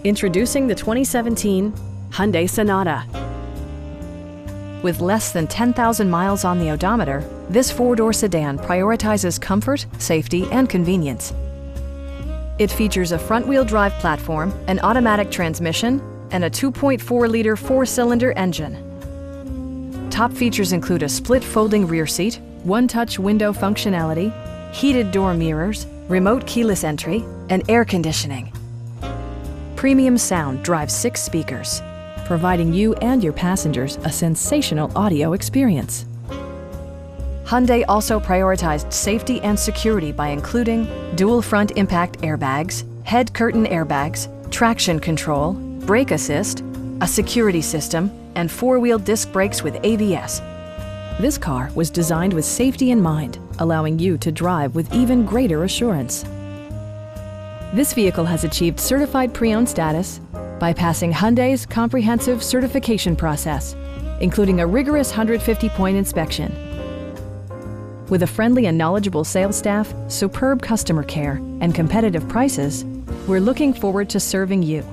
Introducing the 2017 Hyundai Sonata. With less than 10,000 miles on the odometer, this four-door sedan prioritizes comfort, safety, and convenience. It features a front-wheel drive platform, an automatic transmission, and a 2.4-liter four-cylinder engine. Top features include a split folding rear seat, one-touch window functionality, heated door mirrors, remote keyless entry, and air conditioning. Premium sound drives 6 speakers, providing you and your passengers a sensational audio experience. Hyundai also prioritized safety and security by including dual front impact airbags, head curtain airbags, traction control, brake assist, a security system, and 4-wheel disc brakes with ABS. This car was designed with safety in mind, allowing you to drive with even greater assurance. This vehicle has achieved certified pre-owned status by passing Hyundai's comprehensive certification process, including a rigorous 150-point inspection. With a friendly and knowledgeable sales staff, superb customer care, and competitive prices, we're looking forward to serving you.